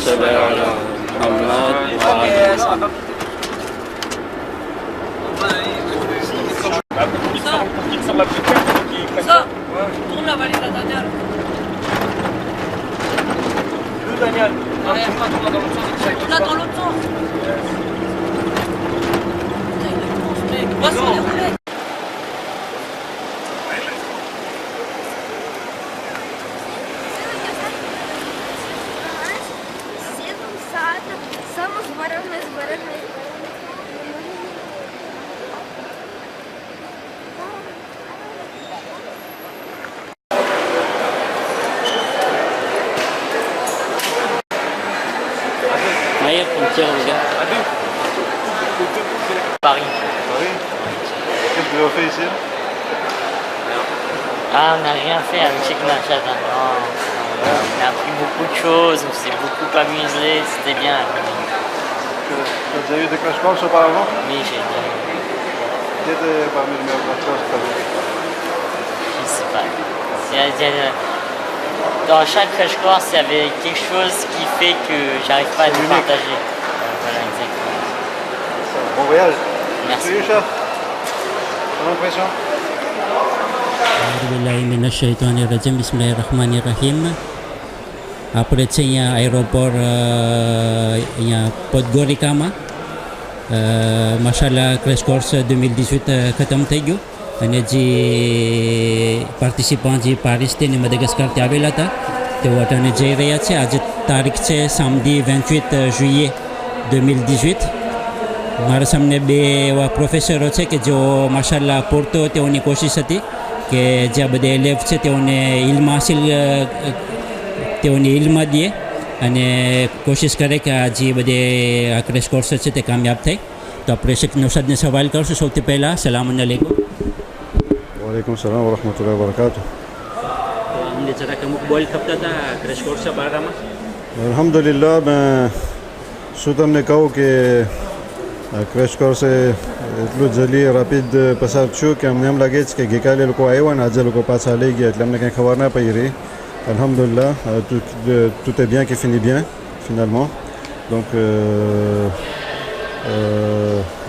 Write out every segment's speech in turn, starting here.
صل على محمد وعلى Ça, tourne la valise, Daniel. Daniel. Là, dans l'autre sens. Putain, il est con, ce mec. Va sur les roulettes. Maïr, on tire les gars. Paris. Paris. Qu'est-ce que vous avez fait ici? Ah, on n'a rien fait avec Cheikh Nachat. Non. On a appris beaucoup de choses, on s'est beaucoup amusé, c'était bien. Tu as déjà eu des crash course auparavant? Oui, j'ai déjà. Qui était parmi les meilleurs crash course que tu as vu? Je sais pas. Dans chaque crash course, il y avait quelque chose qui fait que j'arrive pas à le partager. Voilà, exactement. Bon voyage. Merci. Salut, chef. Ton impression? Bismillahirrahmanirrahim. Bismillahirrahmanirrahim. Après c'est aéroport Podgoricama. Mashallah crash course 2018 खत्म થઈ ગયો અને જે પાર્ટિસિપન્ટ જે પારિસથી ને મદાગાસ્કર થી આવેલા હતા તેઓ અટાણે જઈ રહ્યા છે. આજે તારીખ છે samedi 28 juillet 2018. મારા સામે બે એવા પ્રોફેસરો છે કે જો માશાલ્લાહ પૂરતો તેઓની કોશિશ હતી કે જે બધા એલેફ છે તેઓને ઇલ્મ હાસિલ તેઓની ઇલ્મ દે અને કોશિશ કરે કે આ જે બધે આ ક્રેશ કોર્સ છે તે કામયાબ થાય. તો આપણે શેખ નૌશાદને સવાલ કરશું. સૌથી પહેલાં સલામ અલૈકુમ. वालेकुम सलाम व रहमतुल्लाहि व बरकातुह. અમને જરાક અમુક બોલ ખપતા હતા ક્રેશ કોર્સ બારામાં. Alhamdulillah, ben, શું તમને કહું કે ક્રેશ કોર્સ એટલું જલ્દી રાપિડ પસાર થયું કે અમને એમ લાગે છે કે ગઈકાલે લોકો આવ્યા ને આજે લોકો પાછા લઈ ગયા એટલે અમને કંઈ ખબર ના પડી રહી. Alhamdulillah, tout est bien qui finit bien finalement. Donc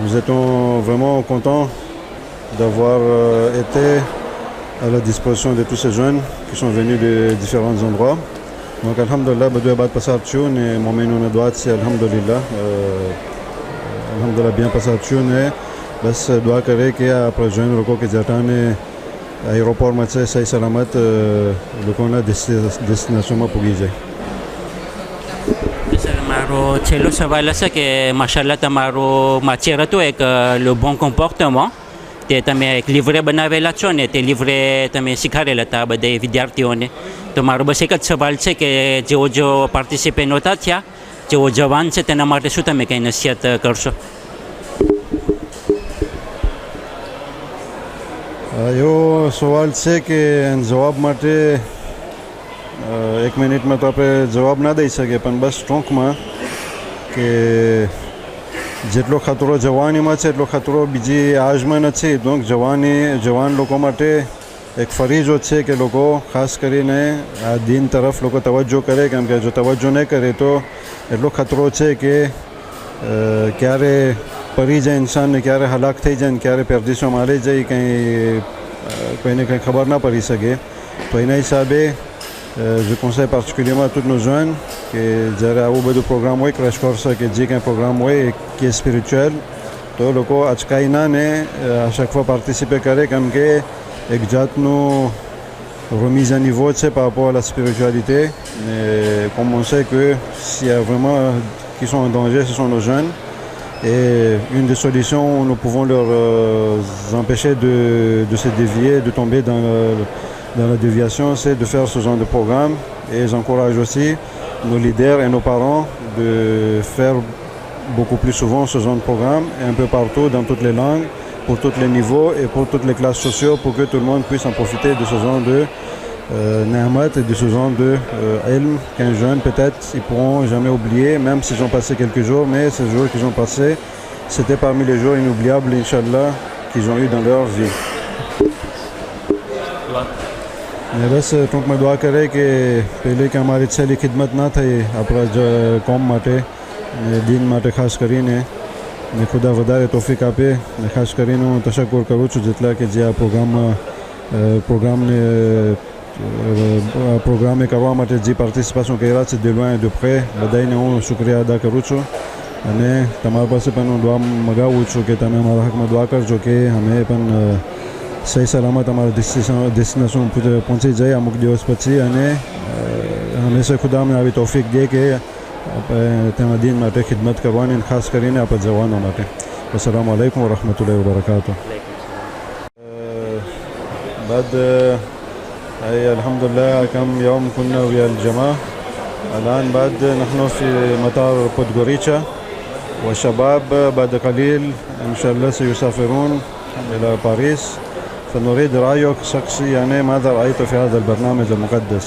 nous étions vraiment contents d'avoir été à la disposition de tous ces jeunes qui sont venus de différents endroits. Donc alhamdulillah, بدو بعد passer تشون مؤمنون دوات سي alhamdulillah alhamdulillah bien passer تشون بس دعا करे कि après jeunes लोगों के जाने aéroport में से सही सलामत लोगों ने destination में पहुंच जाए. મારો છેલ્લો સવાલ હશે કે માશાલ્લાહ તમારો માચેર હતો એક લો બોન કોમ્પોર્ટમેન્ટ તે તમે એક લિવરે બનાવેલા છો ને તે લિવરે તમે શીખાડેલા હતા બધા વિદ્યાર્થીઓને. તો મારો બસ એક જ સવાલ છે કે જેઓ પાર્ટિસિપેટ નહોતા થયા જેઓ જવાન છે તેના માટે શું તમે કંઈ નસીહત કરશો? એવો સવાલ છે કે જવાબ માટે એક મિનિટમાં તો આપણે જવાબ ના દઈ શકીએ પણ બસ ટૂંકમાં કે જેટલો ખતરો જવાનીમાં છે એટલો ખતરો બીજી આજમાં નથી. donc જવાન લોકો માટે એક ફરજો છે કે લોકો ખાસ કરીને આ દીન તરફ લોકો તવજ્જો કરે કેમ કે જો તવજ્જો નહીં કરે તો એટલો ખતરો છે કે ક્યારે પડી જાય ઇન્સાનને ક્યારે હલાક થઈ જાય ને ક્યારે પેરદિશો મારી જાય કોઈને કંઈ ખબર ના પડી શકે. તો એના હિસાબે je conseille particulièrement à tous nos jeunes que જ્યારે આવું બધું પ્રોગ્રામ હોય ક્રેશ કોર્સ કે જે કંઈ પ્રોગ્રામ હોય કે સ્પિરિચ્યુઅલ તો લોકો અચકાઈ ના ને à chaque fois participer કરે કેમ કે એક જાતનું remise à niveau છે par rapport à la spiritualité. Et comme on sait que s'il y a vraiment qui sont en danger ce sont nos jeunes et une des solutions où nous pouvons leur empêcher de se dévier, de tomber dans la déviation, c'est de faire ce genre de programme. Et j'encourage aussi nos leaders et nos parents de faire beaucoup plus souvent ce genre de programme, et un peu partout, dans toutes les langues, pour tous les niveaux et pour toutes les classes sociales, pour que tout le monde puisse en profiter de ce genre de ni'mat et de ce genre de ilm qu'un jeune peut-être ils pourront jamais oublier, même s'ils ont passé quelques jours, mais ces jours qu'ils ont passés, c'était parmi les jours inoubliables, Inch'Allah, qu'ils ont eu dans leur vie. બસ ટૂંકમાં દુઆ કરે કે પહેલી કે અમારી છેલ્લી ખિદમત ના થઈ આપણા કોમ માટે ને દીન માટે ખાસ કરીને ને ખુદા વધારે તોફીક આપે ને ખાસ કરીને હું તશક્કુર કરું છું જેટલા કે જે આ પ્રોગ્રામે કરવા માટે જે પાર્ટિસિપેશન કર્યા છે દિલવાને દુપખે બધાને હું શુક્રિયા અદા કરું છું અને તમારા પાસે પણ હું દુઆ મગાવું છું કે તમે અમારા હકમાં દુઆ કરજો કે અમે પણ સહી સલામત અમારા ડેસ્ટિનેશન પહોંચી જાય અમુક દિવસ પછી અને હંમેશા ખુદા અમને આવી તોફીક દે કે તેમાં દીન માટે ખિદમત કરવાની ખાસ કરીને આપણા જવાનો માટે. અસલામુ અલૈકુમ વરહમતુલ્લાહિ વબરકાતુહ. بعد أي الحمد لله كم يوم كنا ويا الجماعة. الآن بعد نحن في مطار بودغوريتشا والشباب بعد قليل إن شاء الله سيسافرون إلى باريس فنريد رأيك شخصي يعني ماذا رأيت في هذا البرنامج المقدس.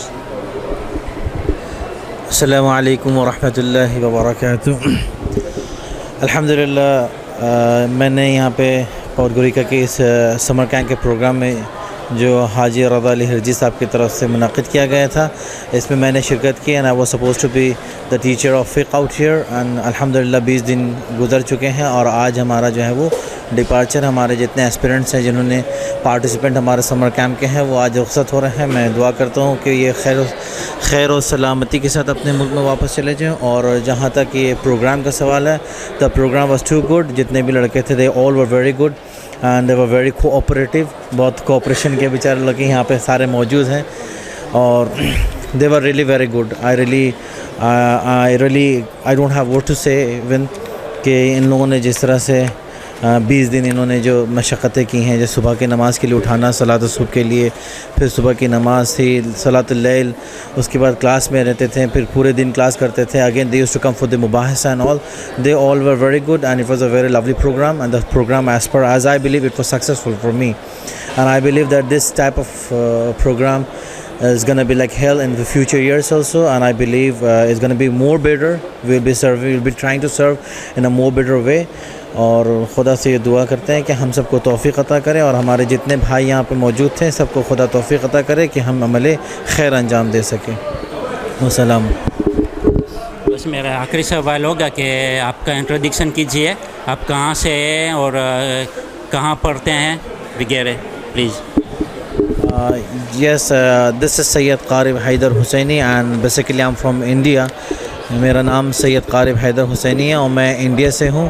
अस्सलामु अलैकुम वरहमतुल्लाहि वबरकातुह. अल्हम्दुलिल्लाह मैंने यहाँ पे पॉडगोरिका के इस समर कैंप के प्रोग्राम में जो हाजी रज़ा अली हिरजी साहब की तरफ से मुनक़िद किया गया था इसमें मैंने शिरकत की and I was suppose to be the teacher of फ़िक़्ह आउट हियर एंड अल्हम्दुलिल्लाह 20 दिन गुजर चुके हैं और आज हमारा जो है वो डिपार्चर हमारे जितने एस्पिरेंट्स हैं जिन्होंने पार्टिसिपेंट हमारे समर कैंप के हैं वो आज रुख़्सत हो रहे हैं. मैं दुआ करता हूँ कि ये खैर और सलामती के साथ अपने मुल्क में वापस चले जाएँ. और जहाँ तक ये प्रोग्राम का सवाल है the program was too good. जितने भी लड़के थे they all were very good and they were very cooperative. बहुत कोऑपरेशन के बेचारे लड़के यहाँ पे सारे मौजूद हैं और they were really very good. I don't have what to say even कि इन लोगों ने जिस तरह से 20 दिन इन्होंने जो मशक्क़तें की हैं जैसे सुबह की नमाज़ के लिए उठाना सलात सुबह के लिए फिर सुबह की नमाज़ थी सलातुल लैल उसके बाद क्लास में रहते थे फिर पूरे दिन क्लास करते थे again they used to come for the मुबाहिसा and all they all were very good and it was a very lovely program and the program as I believe it was successful for me and I believe that this type of program is going to be like hell in the future years also and I believe it's going to be more better. we'll be trying to serve in a more better way और खुदा से ये दुआ करते हैं कि हम सबको तौफ़ीक़ अता करे और हमारे जितने भाई यहाँ पे मौजूद थे सबको खुदा तौफ़ीक़ अता करे कि हम अमले खैर अंजाम दे सकें. वस्सलाम. बस मेरा आखिरी सवाल होगा कि आपका इंट्रोडक्शन कीजिए. आप कहाँ से हैं और कहाँ पढ़ते हैं वगैरह please. Yes, this is Sayyid Qarib Haidar Hussaini and basically I'm from India. मेरा नाम सैयद क़ारिब हैदर हुसैनी है और मैं इंडिया से हूँ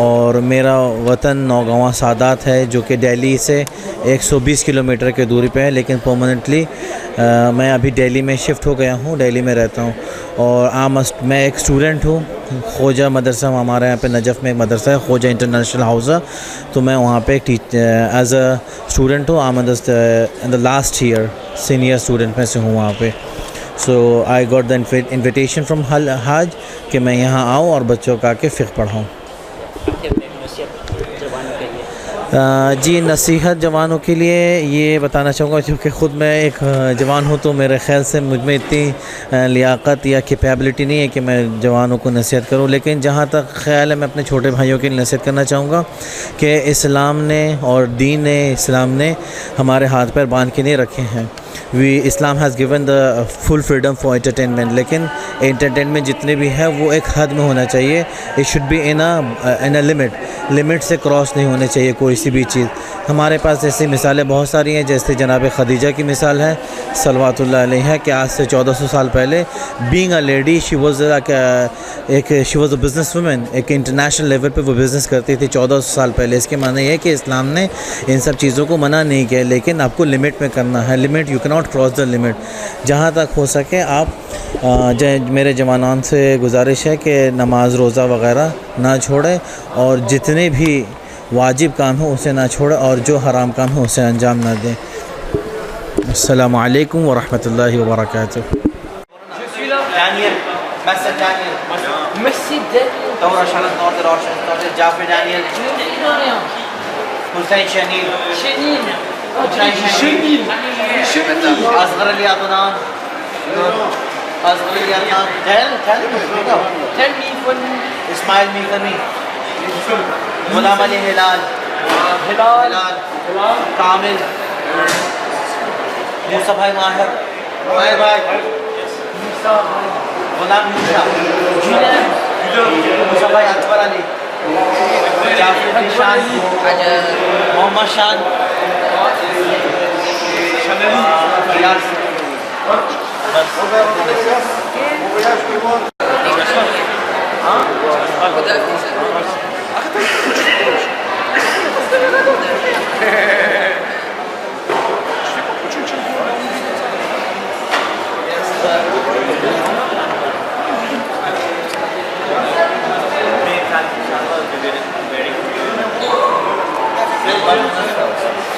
और मेरा वतन नौगावा सादात है जो कि दिल्ली से 120 किलोमीटर की दूरी पे है लेकिन परमानेंटली मैं अभी दिल्ली में शिफ्ट हो गया हूँ. दिल्ली में रहता हूँ और मैं एक स्टूडेंट हूँ. खोजा मदरसा हमारे यहाँ पे नजफ़ में एक मदरसा है खोजा इंटरनेशनल हाउसा तो मैं वहाँ पे एज अ स्टूडेंट हूँ. Um in the last year senior student में से हूँ वहाँ पे. So I got the invitation from हाज कि मैं यहाँ आऊँ और बच्चों का आके फ़िक़्ह पढ़ाऊँ. जी नसीहत जवानों के लिए ये बताना चाहूँगा क्योंकि ख़ुद मैं एक जवान हूँ तो मेरे ख़्याल से मुझ में इतनी लियाकत या कैपेबिलिटी नहीं है कि मैं जवानों को नसीहत करूँ. लेकिन जहाँ तक ख़्याल है मैं अपने छोटे भाइयों के लिए नसीहत करना चाहूँगा कि इस्लाम ने और दीन इस्लाम ने हमारे हाथ पैर बांध के नहीं रखे हैं. Islam has given the full freedom for entertainment लेकिन एंटरटेनमेंट जितने भी है वो एक हद में होना चाहिए. It should be in a limit से क्रॉस नहीं होने चाहिए कोई सी भी चीज़. हमारे पास ऐसी मिसालें बहुत सारी हैं जैसे जनाब खदीजा की मिसाल है सल्लल्लाहु अलैहा कि आज से 1400 साल पहले being a lady she was a business woman. एक इंटरनेशनल लेवल पे वो बिज़नेस करती थी 1400 साल पहले. इसके माने ये है कि इस्लाम ने इन सब चीज़ों को मना नहीं किया लेकिन आपको लिमिट में करना है. Limit you can not cross the limit. जहाँ तक हो सके आप मेरे जवानान से गुजारिश है कि नमाज रोज़ा वग़ैरह ना छोड़ें और जितने भी वाजिब काम है उसे ना छोड़ें और जो हराम काम है उसे अंजाम ना दें. अस्सलामु अलैकुम व रहमतुल्लाहि व बरकातुहू. Je suis là. Daniel, Master Daniel, Merci d'être. Dora Shalat Norder Ocean, Jaffer Daniel, Je ne dis rien. Hussein Shanil, Chénine. Oh, tu dis chenille. Chenille. Asghar Ali Adnan, Asghar Ali Adnan, tell me, Tell me when Ismail Mikami, Ghulam Ali Hilal, Hilal. Kamil, मूसा भाई माहिर माहिर भाई गुलाम मूसा मूसा भाई अकबर अली जाफर शान मोहम्मद शान यार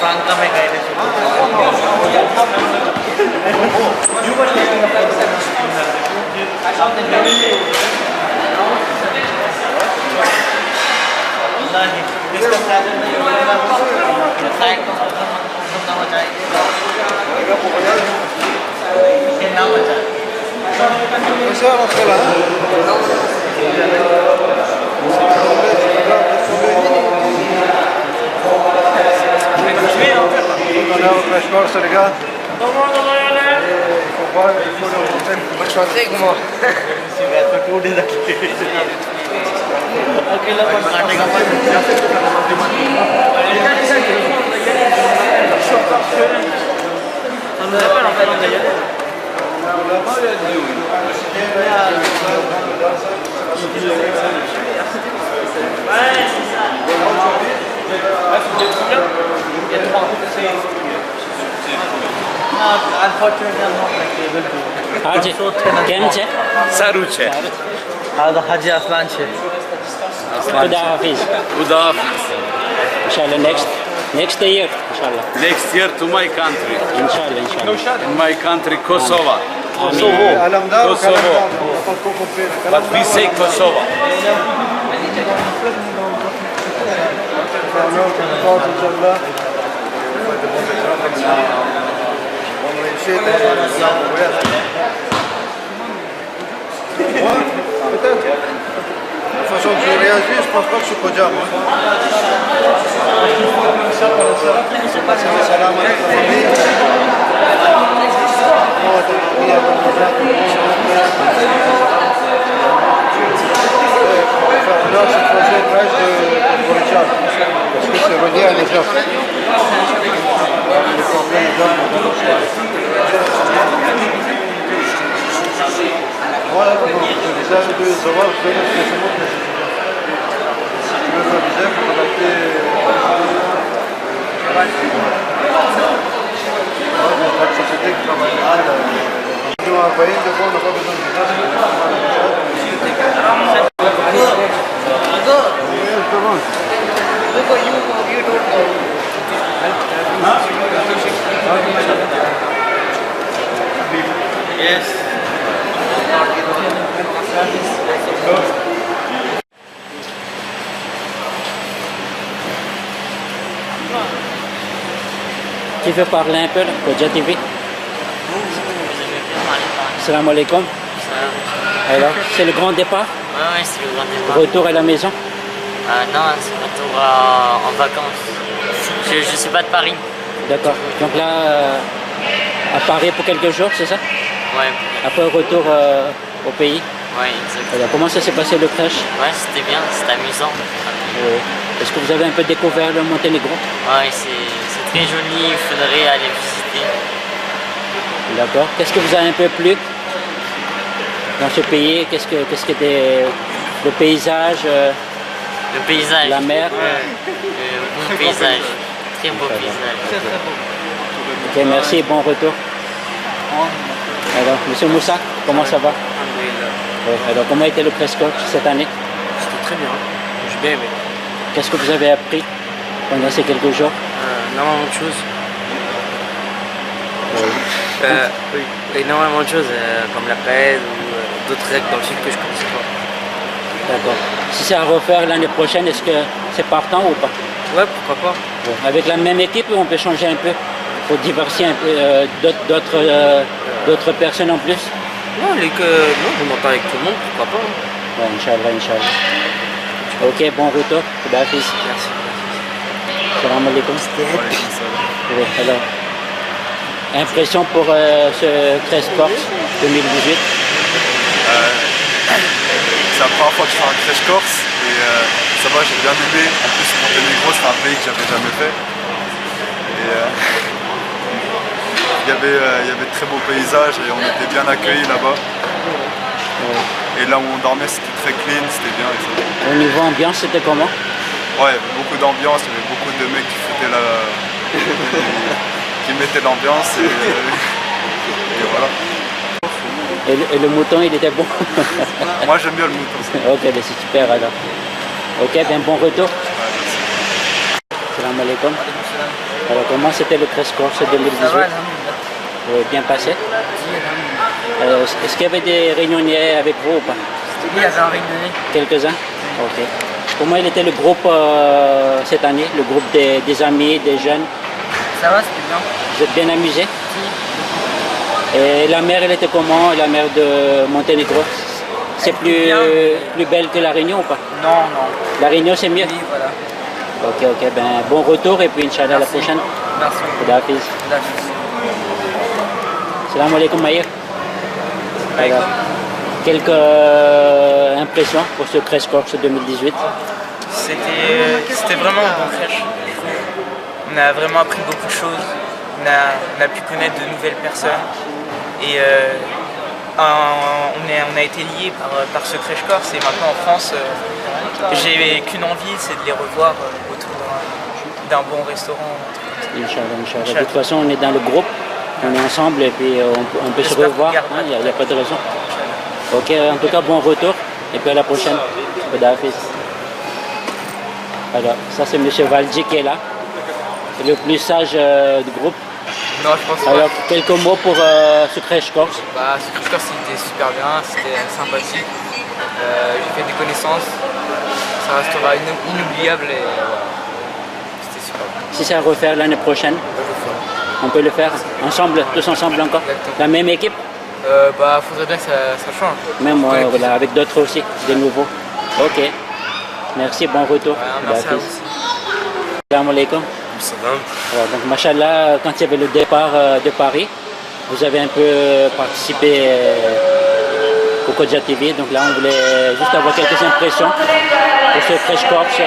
Franca में गए थे Força, ligado? Unfortunately, I'm not able to. हाँ जी કેમ છે સારું છે هذا حاجي أصلان شيء. ખુદા હાફિઝ ખુદા હાફિઝ. ઇન્શાલ્લાહ next year ઇન્શાલ્લાહ Next year to my country, ઇન્શાલ્લાહ in my country Kosovo. આમીન Kosovo. But we say Kosovo. De toute façon, que je réagis, je pense pas que je suis Kodjam. Salam à ta famille. Là, cette fois-ci, il reste de Borishan. Parce que c'est relié à l'Égypte. Voilà, donc je disais de savoir que c'est mon président. Si tu veux réviser, il faut contacter. La société qui travaille là, ils ont un pays de quoi on n'a pas besoin de Yes. Tu veux parler un peu Kodja TV? Salam alaikum. Alors, c'est le grand départ? Ouais, c'est le grand départ. Retour à la maison? Non, c'est retour en vacances. Je suis pas de Paris. D'accord. Donc là, à Paris pour quelques jours, c'est ça? Ouais, Après, retour au pays? ouais, exactement. Alors, comment ça s'est passé le crèche? Ouais, c'était bien, c'était amusant. Est-ce que vous avez un peu découvert le Monténégro? Ouais, c'est très joli, il faudrait aller visiter. D'accord. Qu'est-ce qui vous a un peu plu dans ce pays? Qu'est-ce que le paysage, Le paysage. la mer? Bon paysage. Très beau paysage. Ok, merci, bon retour. Alors, Monsieur Moussa, comment ça va? Alors, comment a été le press coach cette année? C'était très bien, j'ai bien aimé. Qu'est-ce que vous avez appris pendant ces quelques jours? Énormément de choses. Énormément de choses, comme la paix ou d'autres règles dans le sud que je ne connaissais pas. D'accord. Si c'est à refaire l'année prochaine, est-ce que c'est partant ou pas? Ouais, pourquoi pas. Avec la même équipe, on peut changer un peu pour diversifier un peu d'autres personnes en plus? Non, je m'entends avec tout le monde, pourquoi pas. Ouais, Inch'Allah, Inch'Allah. Ok, bon retour. Khuda Hafiz. Merci. Salam alaikum. Oui, alors. Impression pour ce Crèche Corse 2018. C'est la première fois que je fais un Crèche Corse et ça va, j'ai bien aimé. En plus, Monténégro, c'est un pays que j'avais jamais fait. Et il y avait de très beaux paysages et on était bien accueillis là-bas. Et là où on dormait, c'était très clean, c'était bien. Et ça. Au niveau ambiance, c'était comment? Ouais, il y avait beaucoup d'ambiance, il y avait beaucoup de mecs qui foutaient qui mettaient l'ambiance et voilà. Et le mouton, il était bon? Moi, j'aime bien le mouton. Ok, ben c'est super alors. Ok, bien bon retour. Salam alaikum. Alors, comment c'était le Crèche Corse 2018? Bien passé. Est-ce qu'il y avait des réunionnais avec vous ou pas? Oui, il y avait un réunionnais. Quelques-uns? Ok. Comment il était le groupe cette année? Le groupe des amis, des jeunes? Ça va, c'était bien. Vous êtes bien amusés? Et la mer, elle était comment? La mer de Monténégro? C'est plus belle que la Réunion ou pas? Non. La Réunion, c'est mieux? Oui, voilà. Ok, ben bon retour et puis Inch'Allah la prochaine. Merci. Khadafiz. Salam alaikum Maïr. Alors, quelques impressions pour ce Crèche Corse 2018? C'était vraiment un bon crèche. On a vraiment appris beaucoup de choses. On a pu connaître de nouvelles personnes. Et on a été liés par ce Crèche Corse. Et maintenant en France, j'ai qu'une envie, c'est de les revoir autour d'un bon restaurant. Inch'Allah. De toute façon, on est dans le groupe, on est ensemble et puis on peut se revoir, il n'y a pas de raison. Ok, en tout cas, bon retour et puis à la prochaine. Khadafiz. Alors, ça c'est M. Valji qui est là, le plus sage du groupe. Non, je pense pas. Alors, quelques mots pour ce Crèche Corse? Ce Crèche Corse, c'était super bien, c'était sympathique. J'ai fait des connaissances, ça restera inoubliable et c'était super bien. Si c'est à refaire l'année prochaine, on peut le faire ensemble, tous ensemble encore? Exactement. La même équipe? Faudrait bien que ça change. Même voilà, avec d'autres aussi, des nouveaux. Ok. Merci, bon retour. Merci à vous aussi. Salam alaikum. Alors, donc, machallah, quand il y avait le départ de Paris, vous avez un peu participé au Kodja TV. Donc là, on voulait juste avoir quelques impressions pour ce Crèche Corse.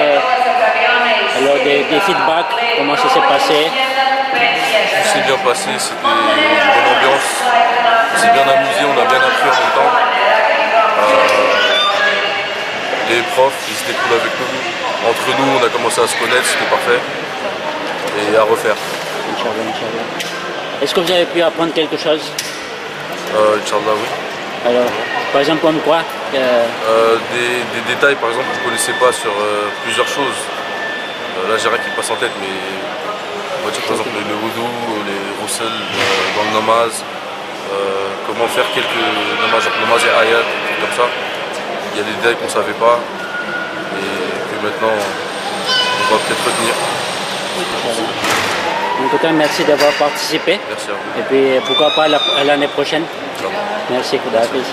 Alors, des feedbacks, comment ça s'est passé? Tout s'est bien passé, c'était une bonne ambiance. On s'est bien amusé, on a bien appris en même temps. Les profs, ils étaient cool avec nous. Entre nous, on a commencé à se connaître, c'était parfait. Et à refaire. Inch'Allah. Est-ce que vous avez pu apprendre quelque chose? Inch'Allah, oui. Alors, par exemple, comme quoi? Des détails, par exemple, que je ne connaissais pas sur plusieurs choses. Là, j'ai rien qui me passe en tête, mais on va dire par exemple le wudu, les roussels dans le namaz, comment faire quelques namaz, genre namaz et ayat, comme ça. Il y a des détails qu'on ne savait pas et que maintenant on va peut-être retenir. En tout cas, merci d'avoir participé. Merci à vous. Et puis pourquoi pas à l'année prochaine. Merci, Khadafiz.